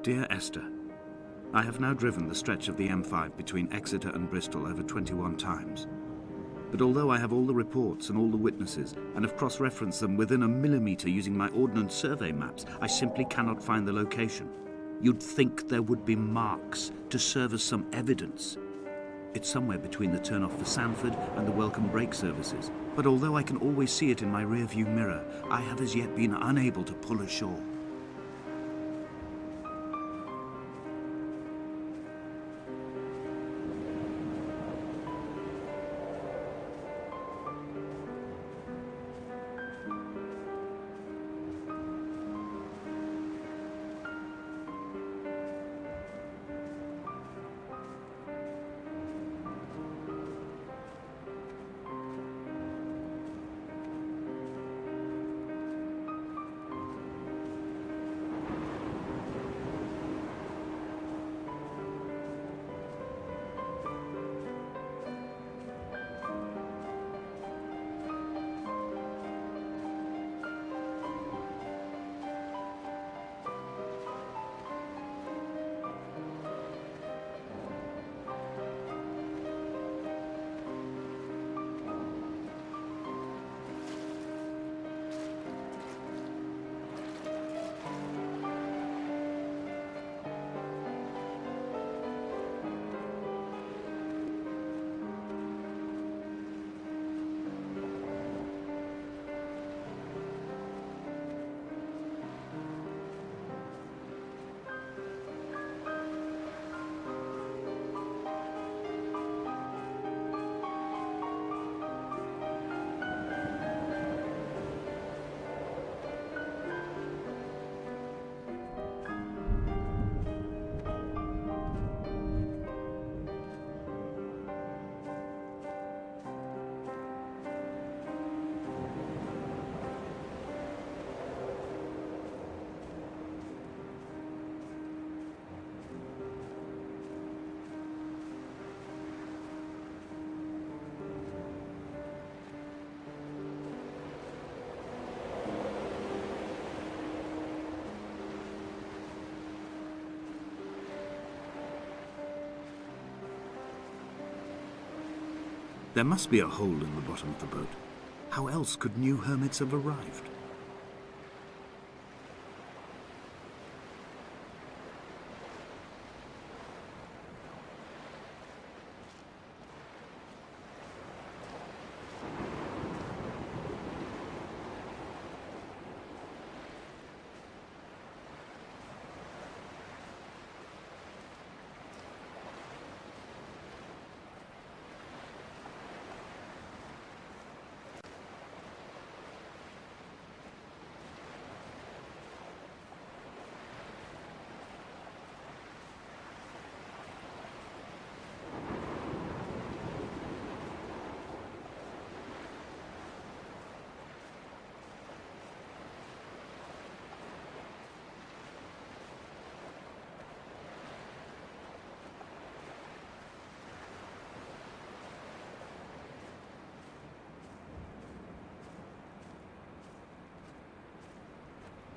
Dear Esther, I have now driven the stretch of the M5 between Exeter and Bristol over 21 times. But although I have all the reports and all the witnesses, and have cross-referenced them within a millimetre using my Ordnance Survey maps, I simply cannot find the location. You'd think there would be marks to serve as some evidence. It's somewhere between the turn-off for Sanford and the welcome brake services. But although I can always see it in my rear-view mirror, I have as yet been unable to pull ashore. There must be a hole in the bottom of the boat. How else could new hermits have arrived?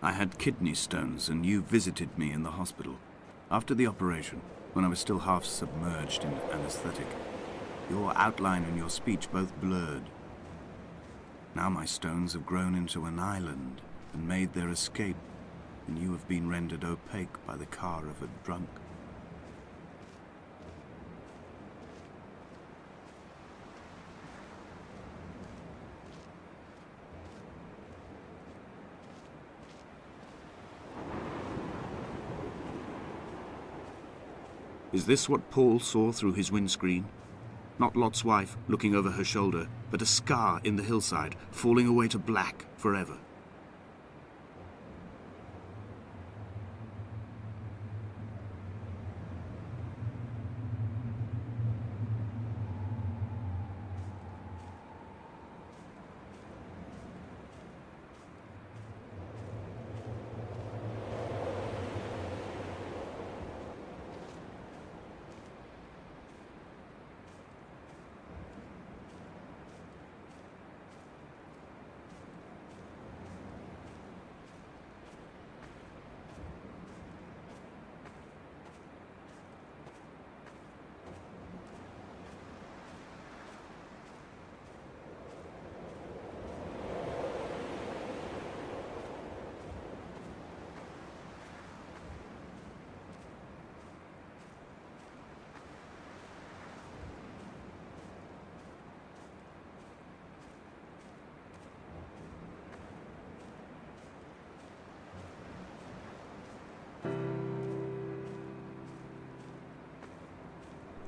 I had kidney stones, and you visited me in the hospital. After the operation, when I was still half submerged in anesthetic, your outline and your speech both blurred. Now my stones have grown into an island and made their escape, and you have been rendered opaque by the car of a drunk. Is this what Paul saw through his windscreen? Not Lot's wife looking over her shoulder, but a scar in the hillside, falling away to black forever.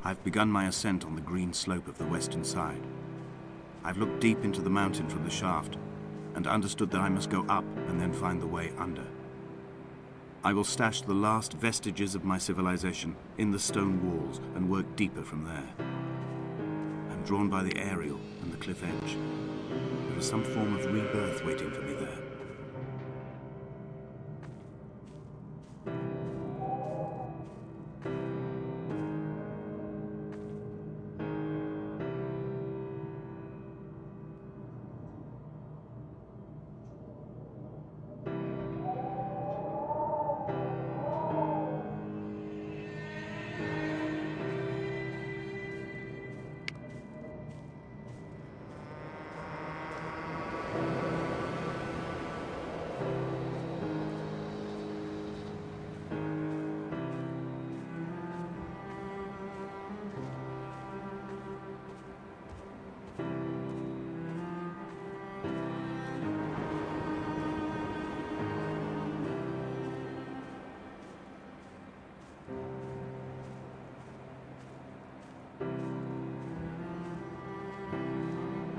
I've begun my ascent on the green slope of the western side. I've looked deep into the mountain from the shaft and understood that I must go up and then find the way under. I will stash the last vestiges of my civilization in the stone walls and work deeper from there. I'm drawn by the aerial and the cliff edge. There is some form of rebirth waiting for me there.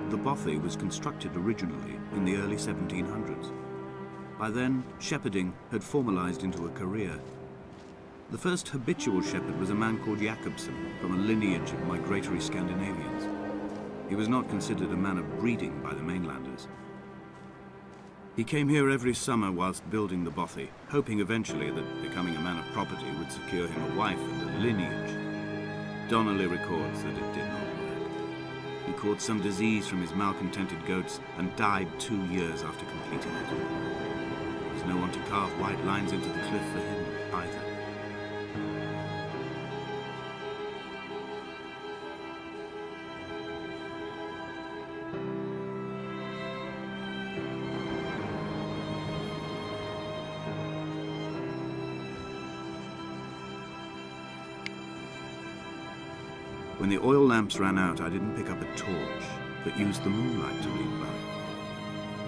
The bothy was constructed originally in the early 1700s. By then, shepherding had formalized into a career. The first habitual shepherd was a man called Jakobsen, from a lineage of migratory Scandinavians. He was not considered a man of breeding by the mainlanders. He came here every summer whilst building the bothy, hoping eventually that becoming a man of property would secure him a wife and a lineage. Donnely records that it did not. He caught some disease from his malcontented goats and died 2 years after completing it. There was no one to carve white lines into the cliff for him either. When the oil lamps ran out, I didn't pick up a torch, but used the moonlight to read by.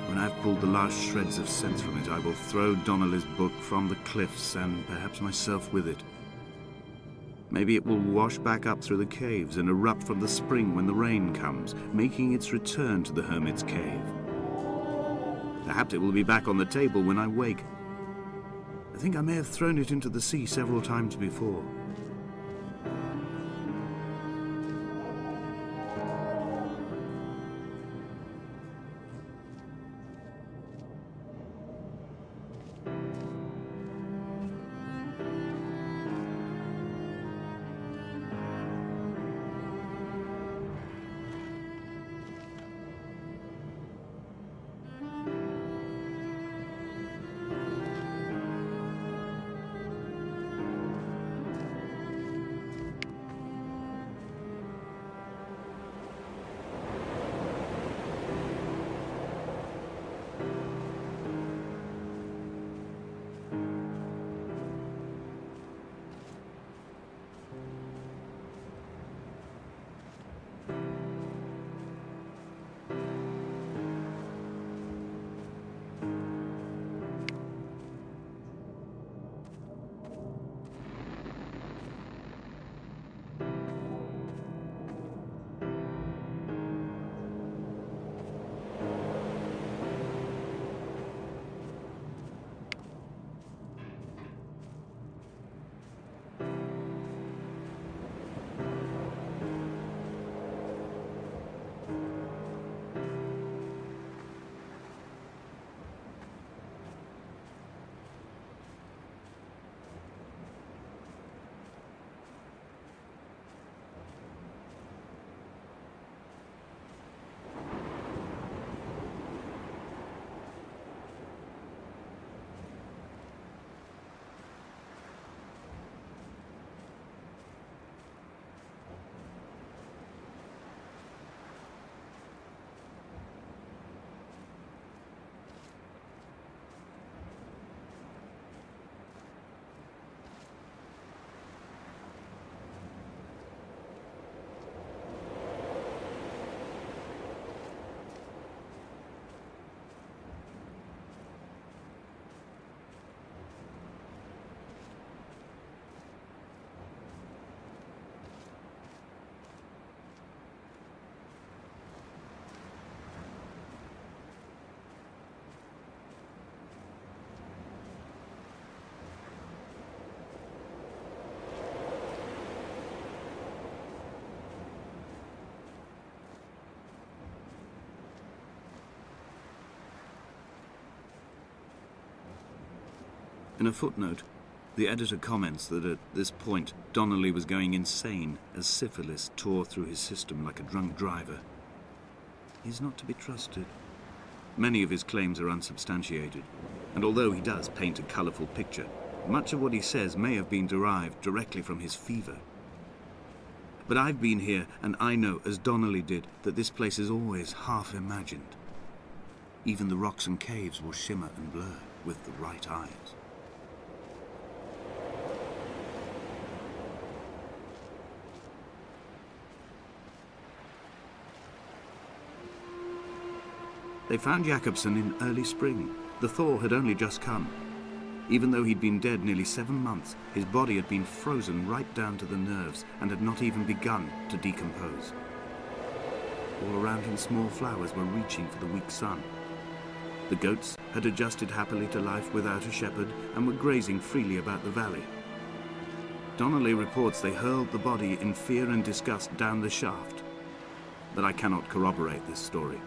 When I've pulled the last shreds of sense from it, I will throw Donnelly's book from the cliffs, and perhaps myself with it. Maybe it will wash back up through the caves and erupt from the spring when the rain comes, making its return to the hermit's cave. Perhaps it will be back on the table when I wake. I think I may have thrown it into the sea several times before. In a footnote, the editor comments that at this point, Donnely was going insane as syphilis tore through his system like a drunk driver. He's not to be trusted. Many of his claims are unsubstantiated, and although he does paint a colourful picture, much of what he says may have been derived directly from his fever. But I've been here, and I know, as Donnely did, that this place is always half imagined. Even the rocks and caves will shimmer and blur with the right eyes. They found Jakobsen in early spring. The thaw had only just come. Even though he'd been dead nearly 7 months, his body had been frozen right down to the nerves and had not even begun to decompose. All around him, small flowers were reaching for the weak sun. The goats had adjusted happily to life without a shepherd and were grazing freely about the valley. Donnely reports they hurled the body in fear and disgust down the shaft, but I cannot corroborate this story.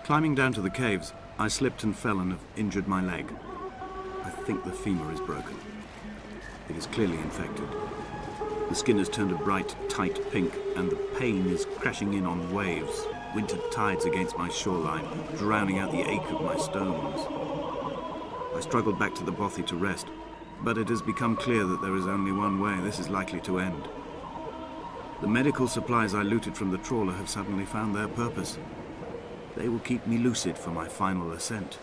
Climbing down to the caves, I slipped and fell and have injured my leg. I think the femur is broken. It is clearly infected. The skin has turned a bright, tight pink, and the pain is crashing in on waves, winter tides against my shoreline, drowning out the ache of my stones. I struggled back to the bothy to rest, but it has become clear that there is only one way this is likely to end. The medical supplies I looted from the trawler have suddenly found their purpose. They will keep me lucid for my final ascent.